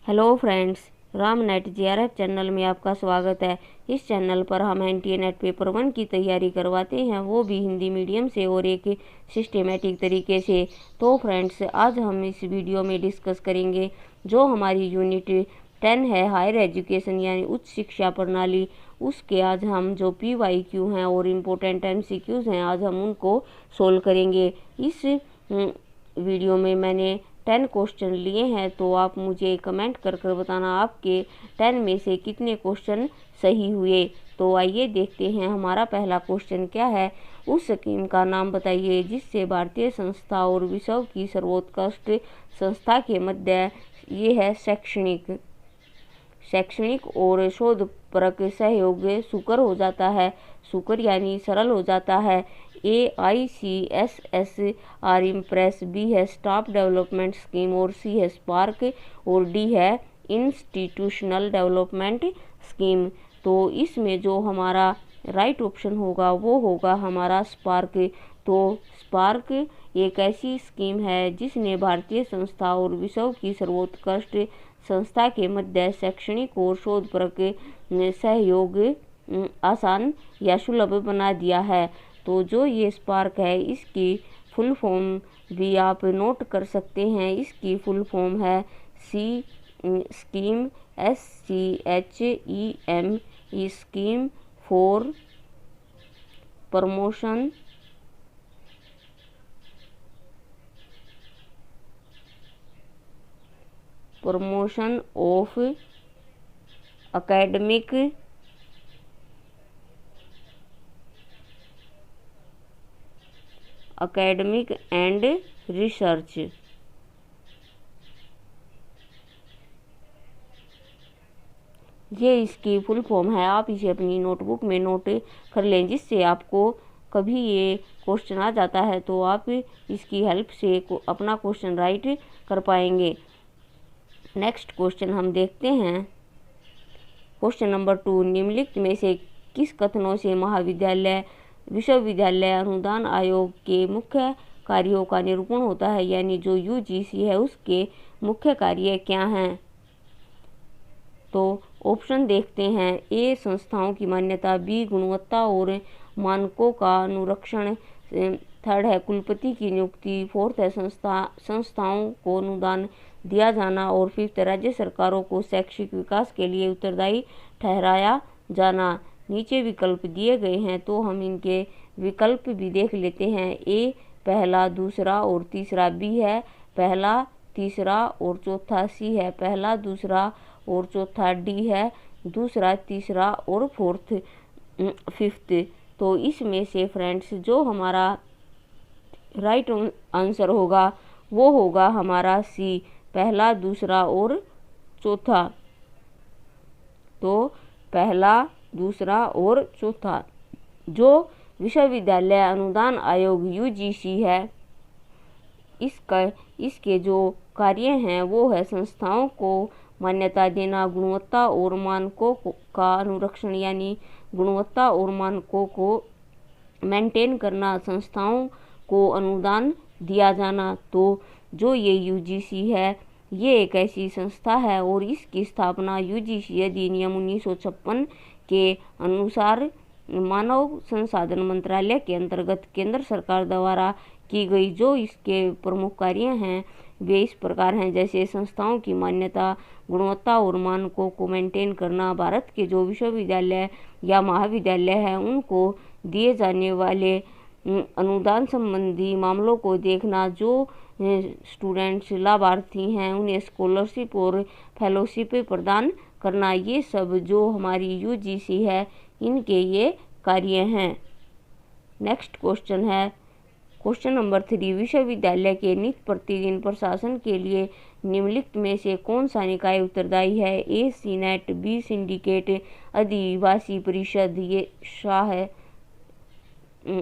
Hello friends, Ram net JRF channel में आपका स्वागत है। इस चैनल पर हम NTA नेट पेपर 1 की तैयारी करवाते हैं, वो भी हिंदी मीडियम से और एक सिस्टमेटिक तरीके से। तो फ्रेंड्स, आज हम इस वीडियो में डिस्कस करेंगे जो हमारी यूनिट 10 है, हायर एजुकेशन यानी उच्च शिक्षा प्रणाली। उसके आज हम जो PYQ हैं और इम्पोर्टेंट MCQs हैं, आज हम उनको सोल्व करेंगे। इस वीडियो में मैंने 10 क्वेश्चन लिए हैं, तो आप मुझे कमेंट कर बताना आपके 10 में से कितने क्वेश्चन सही हुए। तो आइए देखते हैं हमारा पहला क्वेश्चन क्या है। उस स्कीम का नाम बताइए जिससे भारतीय संस्था और विश्व की सर्वोत्कृष्ट संस्था के मध्य ये है शैक्षणिक और शोधपरक सहयोग सुकर हो जाता है। सुकर यानी सरल हो जाता है। AICSSR इम्प्रेस, B है स्टाफ डेवलपमेंट स्कीम और C है स्पार्क और D है इंस्टीट्यूशनल डेवलपमेंट स्कीम। तो इसमें जो हमारा राइट ऑप्शन होगा वो होगा हमारा स्पार्क। तो स्पार्क एक ऐसी स्कीम है जिसने भारतीय संस्था और विश्व की सर्वोत्कृष्ट संस्था के मध्य शैक्षणिक और शोधपरक सहयोग आसान या सुलभ बना दिया है। तो जो ये स्पार्क है इसकी फुल फॉर्म भी आप नोट कर सकते हैं। इसकी फुल फॉर्म है scheme SCHEM, scheme for promotion of academic and research. ये इसकी फुल फॉर्म है। आप इसे अपनी नोटबुक में नोट कर लें, जिससे आपको कभी ये क्वेश्चन आ जाता है तो आप इसकी हेल्प से अपना क्वेश्चन राइट कर पाएंगे। नेक्स्ट क्वेश्चन हम देखते हैं। क्वेश्चन नंबर 2, निम्नलिखित में से किस कथनों से महाविद्यालय विश्वविद्यालय अनुदान आयोग के मुख्य कार्यों का निरूपण होता है, यानी जो UGC है उसके मुख्य कार्य क्या हैं। तो ऑप्शन देखते हैं। A संस्थाओं की मान्यता, B गुणवत्ता और मानकों का अनुरक्षण, थर्ड है कुलपति की नियुक्ति, फोर्थ है संस्थाओं को अनुदान दिया जाना और फिफ्थ राज्य सरकारों को शैक्षिक विकास के लिए उत्तरदायी ठहराया जाना। नीचे विकल्प दिए गए हैं तो हम इनके विकल्प भी देख लेते हैं। A पहला, दूसरा और तीसरा, B है पहला, तीसरा और चौथा, C है पहला, दूसरा और चौथा, D है दूसरा, तीसरा और फोर्थ फिफ्थ। तो इसमें से फ्रेंड्स जो हमारा राइट आंसर होगा वो होगा हमारा C, पहला, दूसरा और चौथा। तो पहला, दूसरा और चौथा। जो विश्वविद्यालय अनुदान आयोग UGC है इसके जो कार्य हैं वो है संस्थाओं को मान्यता देना, गुणवत्ता और मानकों का अनुरक्षण यानी गुणवत्ता और मानकों को मेंटेन करना, संस्थाओं को अनुदान दिया जाना। तो जो ये UGC है ये एक ऐसी संस्था है और इसकी स्थापना UGC अधिनियम 1956 के अनुसार मानव संसाधन मंत्रालय के अंतर्गत केंद्र सरकार द्वारा की गई। जो इसके प्रमुख कार्य हैं वे इस प्रकार हैं, जैसे संस्थाओं की मान्यता, गुणवत्ता और मानकों को मेंटेन करना, भारत के जो विश्वविद्यालय या महाविद्यालय हैं उनको दिए जाने वाले अनुदान संबंधी मामलों को देखना, जो स्टूडेंट्स लाभार्थी हैं उन्हें स्कॉलरशिप और फेलोशिप प्रदान करना। ये सब जो हमारी UGC है इनके ये कार्य हैं। नेक्स्ट क्वेश्चन है क्वेश्चन नंबर 3, विश्वविद्यालय के नित्य प्रतिदिन प्रशासन के लिए निम्नलिखित में से कौन सा निकाय उत्तरदायी है। A सीनेट, B सिंडिकेट अधिवासी परिषद ये शाह है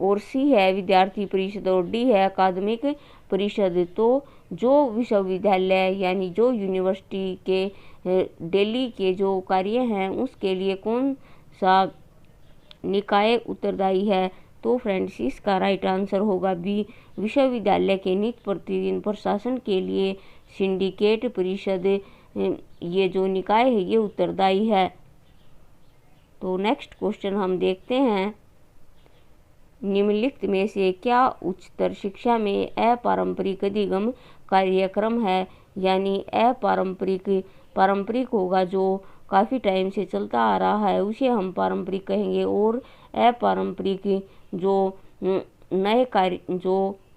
और C है विद्यार्थी परिषद और D है अकादमिक परिषद। तो जो विश्वविद्यालय यानी जो यूनिवर्सिटी के दिल्ली के जो कार्य हैं उसके लिए कौन सा निकाय उत्तरदायी है। तो फ्रेंड्स इसका राइट आंसर होगा B, विश्वविद्यालय के नित्य प्रतिदिन प्रशासन के लिए सिंडिकेट परिषद ये जो निकाय है ये उत्तरदायी है। तो नेक्स्ट क्वेश्चन हम देखते हैं, निम्नलिखित में से क्या उच्चतर शिक्षा में अपारंपरिक अधिगम कार्यक्रम है? यानी पारंपरिक होगा जो काफ़ी टाइम से चलता आ रहा है उसे हम पारंपरिक कहेंगे, और अपारंपरिक जो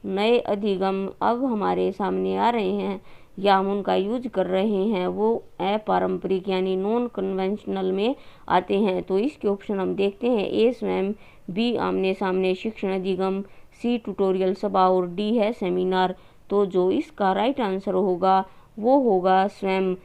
नए अधिगम अब हमारे सामने आ रहे हैं या हम उनका यूज कर रहे हैं वो अपारंपरिक यानी नॉन कन्वेंशनल में आते हैं। तो इसके ऑप्शन हम देखते हैं, ए स्वयं, बी आमने सामने शिक्षण अधिगम, सी ट्यूटोरियल सभा और डी है सेमिनार। तो जो इसका राइट आंसर होगा वो होगा स्वयं।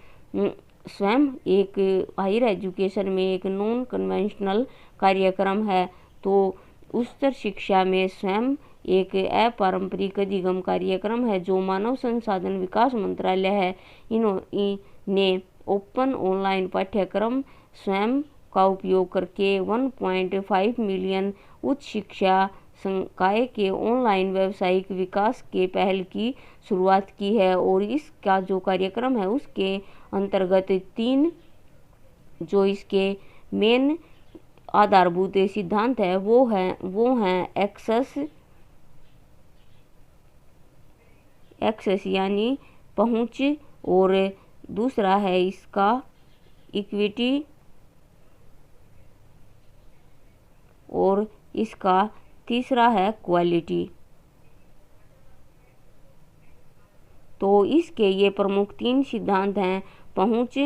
स्वयं एक हायर एजुकेशन में एक नॉन कन्वेंशनल कार्यक्रम है। तो उच्चतर शिक्षा में स्वयं एक अपारंपरिक अधिगम कार्यक्रम है जो मानव संसाधन विकास मंत्रालय है। इन्होंने ओपन ऑनलाइन पाठ्यक्रम स्वयं का उपयोग करके 1.5 मिलियन उच्च शिक्षा संकाय के ऑनलाइन व्यावसायिक विकास के पहल की शुरुआत की है, और इसका जो कार्यक्रम है उसके अंतर्गत 3 जो इसके मेन आधारभूत सिद्धांत है वो हैं एक्सेस यानी पहुंच, और दूसरा है इसका इक्विटी, और इसका तीसरा है क्वालिटी। तो इसके ये प्रमुख 3 सिद्धांत हैं, पहुंच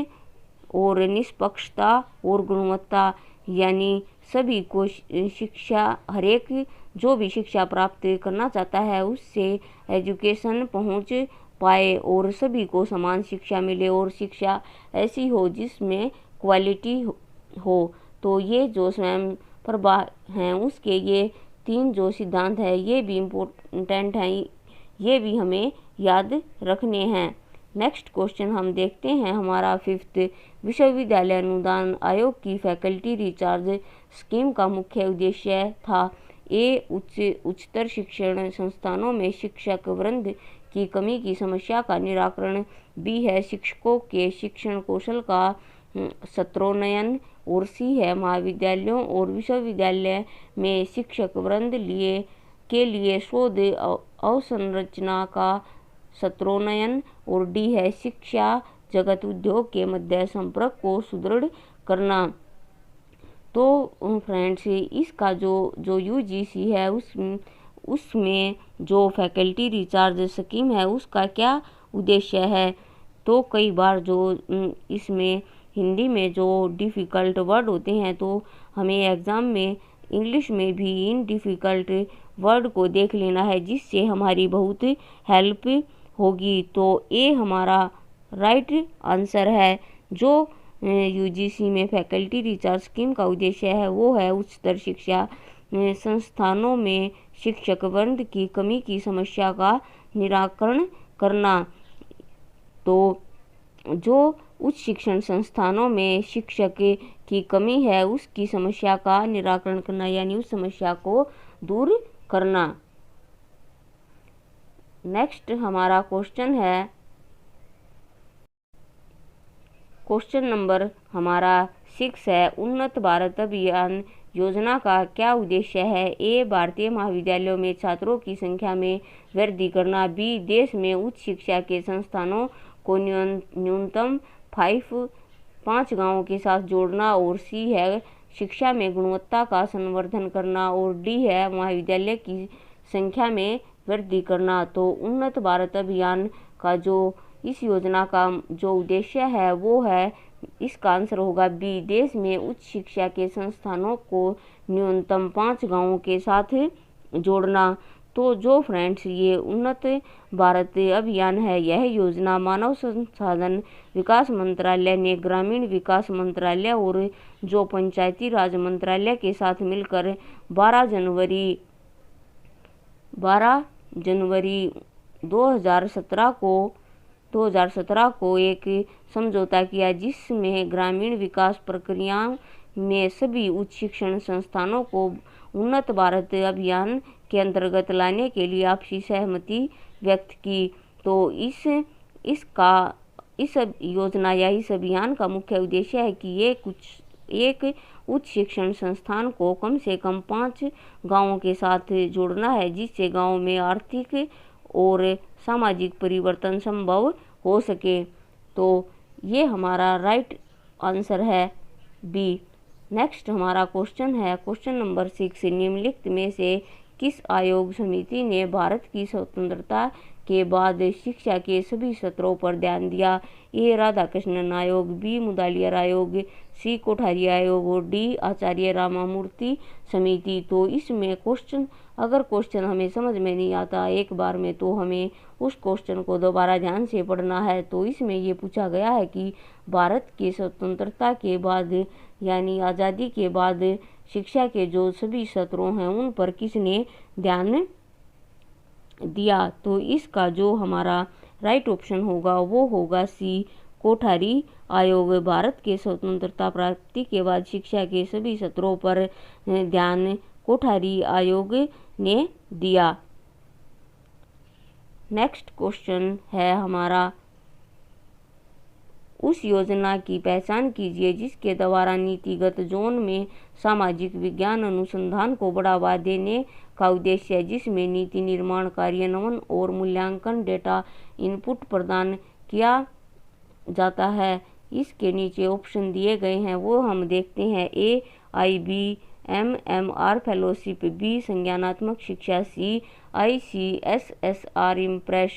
और निष्पक्षता और गुणवत्ता, यानी सभी को शिक्षा, हरेक जो भी शिक्षा प्राप्त करना चाहता है उससे एजुकेशन पहुंच पाए और सभी को समान शिक्षा मिले, और शिक्षा ऐसी हो जिसमें क्वालिटी हो। तो ये जो स्वयं प्रभा हैं उसके ये 3 जो सिद्धांत हैं ये भी इम्पोर्टेंट हैं, ये भी हमें याद रखने हैं। नेक्स्ट क्वेश्चन हम देखते हैं हमारा 5th, विश्वविद्यालय अनुदान आयोग की फैकल्टी रिचार्ज स्कीम का मुख्य उद्देश्य था। ए उच्चतर शिक्षण संस्थानों में शिक्षक वृंद की कमी की समस्या का निराकरण, बी है शिक्षकों के शिक्षण कौशल का सत्रोन्नयन, और सी है महाविद्यालयों और विश्वविद्यालय में शिक्षक वृंद के लिए शोध अवसंरचना का सत्रोन्नयन, और डी है शिक्षा जगत उद्योग के मध्य संपर्क को सुदृढ़ करना। तो फ्रेंड्स इसका जो यूजीसी है उसमें जो फैकल्टी रिचार्ज स्कीम है उसका क्या उद्देश्य है? तो कई बार जो इसमें हिंदी में जो डिफ़िकल्ट वर्ड होते हैं तो हमें एग्ज़ाम में इंग्लिश में भी इन डिफ़िकल्ट वर्ड को देख लेना है जिससे हमारी बहुत हेल्प होगी। तो ए हमारा राइट आंसर है। जो यूजीसी में फैकल्टी रिचार्ज स्कीम का उद्देश्य है वो है उच्चतर शिक्षा संस्थानों में शिक्षक वृंद की कमी की समस्या का निराकरण करना। तो जो उच्च शिक्षण संस्थानों में शिक्षक की कमी है उसकी समस्या का निराकरण करना, यानी उस समस्या को दूर करना। नेक्स्ट हमारा क्वेश्चन है, क्वेश्चन नंबर हमारा 6 है, उन्नत भारत अभियान योजना का क्या उद्देश्य है? ए भारतीय महाविद्यालयों में छात्रों की संख्या में वृद्धि करना, बी देश में उच्च शिक्षा के संस्थानों को न्यूनतम 5 गांवों के साथ जोड़ना, और सी है शिक्षा में गुणवत्ता का संवर्धन करना, और डी है महाविद्यालय की संख्या में वृद्धि करना। तो उन्नत भारत अभियान का जो इस योजना का जो उद्देश्य है वो है, इसका आंसर होगा बी देश में उच्च शिक्षा के संस्थानों को न्यूनतम 5 गांवों के साथ जोड़ना। तो जो फ्रेंड्स ये उन्नत भारत अभियान है यह योजना मानव संसाधन विकास मंत्रालय ने ग्रामीण विकास मंत्रालय और जो पंचायती राज मंत्रालय के साथ मिलकर 12 जनवरी 2017 को एक समझौता किया जिसमें ग्रामीण विकास प्रक्रिया में सभी उच्च शिक्षण संस्थानों को उन्नत भारत अभियान के अंतर्गत लाने के लिए आपसी सहमति व्यक्त की। तो इसका इस योजना या इस अभियान का मुख्य उद्देश्य है कि एक उच्च शिक्षण संस्थान को कम से कम 5 गांवों के साथ जोड़ना है, जिससे गांव में आर्थिक और सामाजिक परिवर्तन संभव हो सके। तो ये हमारा राइट आंसर है बी। नेक्स्ट हमारा क्वेश्चन है क्वेश्चन नंबर 6, निम्नलिखित में से किस आयोग समिति ने भारत की स्वतंत्रता के बाद शिक्षा के सभी स्तरों पर ध्यान दिया? ए राधाकृष्णन आयोग, बी मुदलियार आयोग, सी कोठारी आयोग और डी आचार्य रामामूर्ति समिति। तो इसमें अगर क्वेश्चन हमें समझ में नहीं आता एक बार में, तो हमें उस क्वेश्चन को दोबारा ध्यान से पढ़ना है। तो इसमें ये पूछा गया है कि भारत की स्वतंत्रता के बाद यानी आज़ादी के बाद शिक्षा के जो सभी स्तरों हैं उन पर किसने ध्यान दिया? तो इसका जो हमारा राइट ऑप्शन होगा वो होगा सी कोठारी आयोग। भारत के स्वतंत्रता प्राप्ति के बाद शिक्षा के सभी स्तरों पर ध्यान कोठारी आयोग ने दिया। नेक्स्ट क्वेश्चन है हमारा, उस योजना की पहचान कीजिए जिसके द्वारा नीतिगत जोन में सामाजिक विज्ञान अनुसंधान को बढ़ावा देने का उद्देश्य है, जिसमें नीति निर्माण, कार्यान्वयन और मूल्यांकन डेटा इनपुट प्रदान किया जाता है। इसके नीचे ऑप्शन दिए गए हैं वो हम देखते हैं। ए IBMR फेलोशिप, बी संज्ञानात्मक शिक्षा, सी ICSSR इम्प्रेस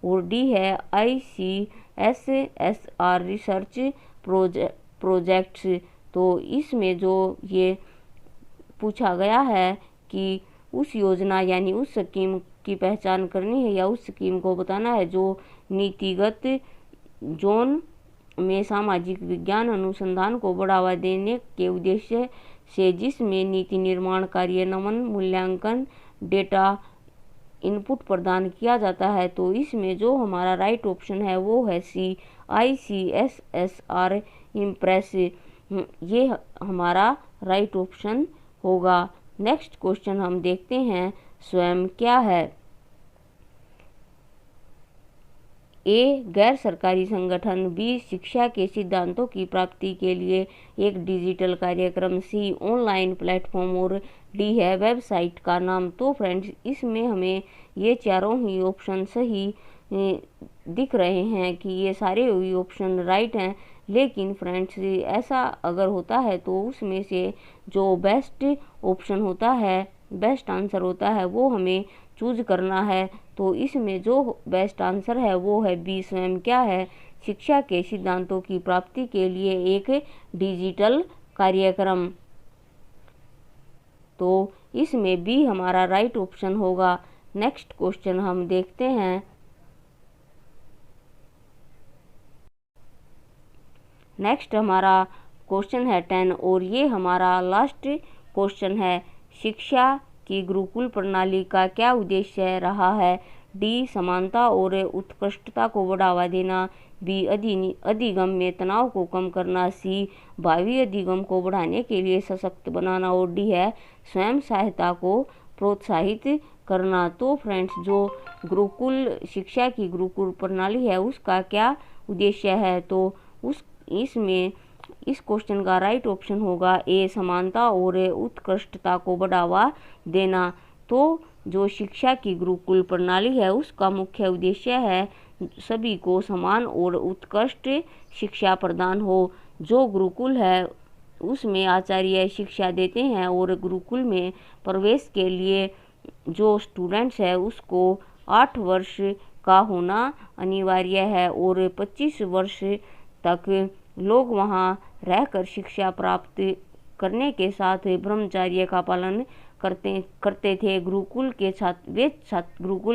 और डी है ICSSR रिसर्च प्रोजेक्ट्स। तो इसमें जो ये पूछा गया है कि उस योजना यानी उस स्कीम की पहचान करनी है या उस स्कीम को बताना है जो नीतिगत जोन में सामाजिक विज्ञान अनुसंधान को बढ़ावा देने के उद्देश्य से, जिसमें नीति निर्माण, कार्यान्वयन, मूल्यांकन, डेटा इनपुट प्रदान किया जाता है। तो इसमें जो हमारा राइट ऑप्शन है वो है सी ICSSR इम्प्रेस। ये हमारा राइट ऑप्शन होगा। नेक्स्ट क्वेश्चन हम देखते हैं, स्वयं क्या है? ए गैर सरकारी संगठन, बी शिक्षा के सिद्धांतों की प्राप्ति के लिए एक डिजिटल कार्यक्रम, सी ऑनलाइन प्लेटफॉर्म और डी है वेबसाइट का नाम। तो फ्रेंड्स इसमें हमें ये चारों ही ऑप्शन सही दिख रहे हैं कि ये सारे ही ऑप्शन राइट हैं, लेकिन फ्रेंड्स ऐसा अगर होता है तो उसमें से जो बेस्ट ऑप्शन होता है, बेस्ट आंसर होता है वो हमें चूज करना है। तो इसमें जो बेस्ट आंसर है वो है बी, स्वयं क्या है? शिक्षा के सिद्धांतों की प्राप्ति के लिए एक डिजिटल कार्यक्रम। तो इसमें बी हमारा राइट ऑप्शन होगा। नेक्स्ट क्वेश्चन हम देखते हैं, नेक्स्ट हमारा क्वेश्चन है 10 और ये हमारा लास्ट क्वेश्चन है, शिक्षा की गुरुकुल प्रणाली का क्या उद्देश्य रहा है? डी समानता और उत्कृष्टता को बढ़ावा देना, बी अधिगम में तनाव को कम करना, सी भावी अधिगम को बढ़ाने के लिए सशक्त बनाना और डी है स्वयं सहायता को प्रोत्साहित करना। तो फ्रेंड्स जो गुरुकुल शिक्षा की गुरुकुल प्रणाली है उसका क्या उद्देश्य है? तो इसमें इस क्वेश्चन का राइट ऑप्शन होगा ए समानता और उत्कृष्टता को बढ़ावा देना। तो जो शिक्षा की गुरुकुल प्रणाली है उसका मुख्य उद्देश्य है सभी को समान और उत्कृष्ट शिक्षा प्रदान हो। जो गुरुकुल है उसमें आचार्य शिक्षा देते हैं और गुरुकुल में प्रवेश के लिए जो स्टूडेंट्स है उसको 8 वर्ष का होना अनिवार्य है और 25 वर्ष तक लोग वहां रहकर शिक्षा प्राप्त करने के साथ ब्रह्मचर्य का पालन करते थे। गुरुकुल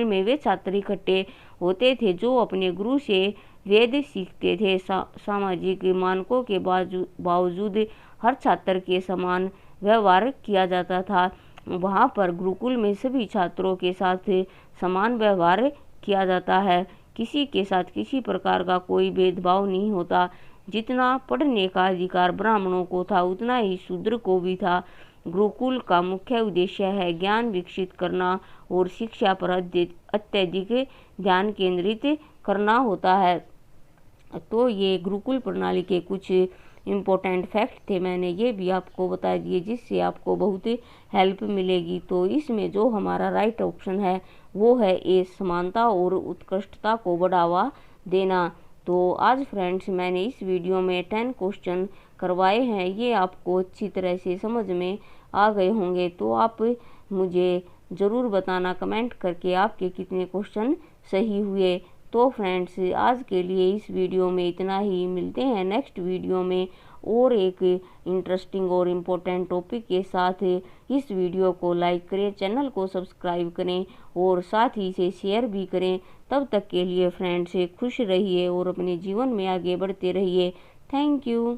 में वे छात्र इकट्ठे होते थे जो अपने गुरु से वेद सीखते थे। सामाजिक मानकों के बावजूद हर छात्र के समान व्यवहार किया जाता था। वहाँ पर गुरुकुल में सभी छात्रों के साथ समान व्यवहार किया जाता है। किसी के साथ किसी प्रकार का कोई भेदभाव नहीं होता। जितना पढ़ने का अधिकार ब्राह्मणों को था उतना ही शूद्र को भी था। गुरुकुल का मुख्य उद्देश्य है ज्ञान विकसित करना और शिक्षा पर अत्यधिक ध्यान केंद्रित करना होता है। तो ये गुरुकुल प्रणाली के कुछ इम्पोर्टेंट फैक्ट थे, मैंने ये भी आपको बता दिए, जिससे आपको बहुत हेल्प मिलेगी। तो इसमें जो हमारा राइट ऑप्शन है वो है ए, समानता और उत्कृष्टता को बढ़ावा देना। तो आज फ्रेंड्स मैंने इस वीडियो में 10 क्वेश्चन करवाए हैं, ये आपको अच्छी तरह से समझ में आ गए होंगे। तो आप मुझे ज़रूर बताना कमेंट करके आपके कितने क्वेश्चन सही हुए। तो फ्रेंड्स आज के लिए इस वीडियो में इतना ही, मिलते हैं नेक्स्ट वीडियो में और एक इंटरेस्टिंग और इम्पोर्टेंट टॉपिक के साथ। इस वीडियो को लाइक करें, चैनल को सब्सक्राइब करें और साथ ही से शेयर भी करें। तब तक के लिए फ्रेंड्स खुश रहिए और अपने जीवन में आगे बढ़ते रहिए। Thank you.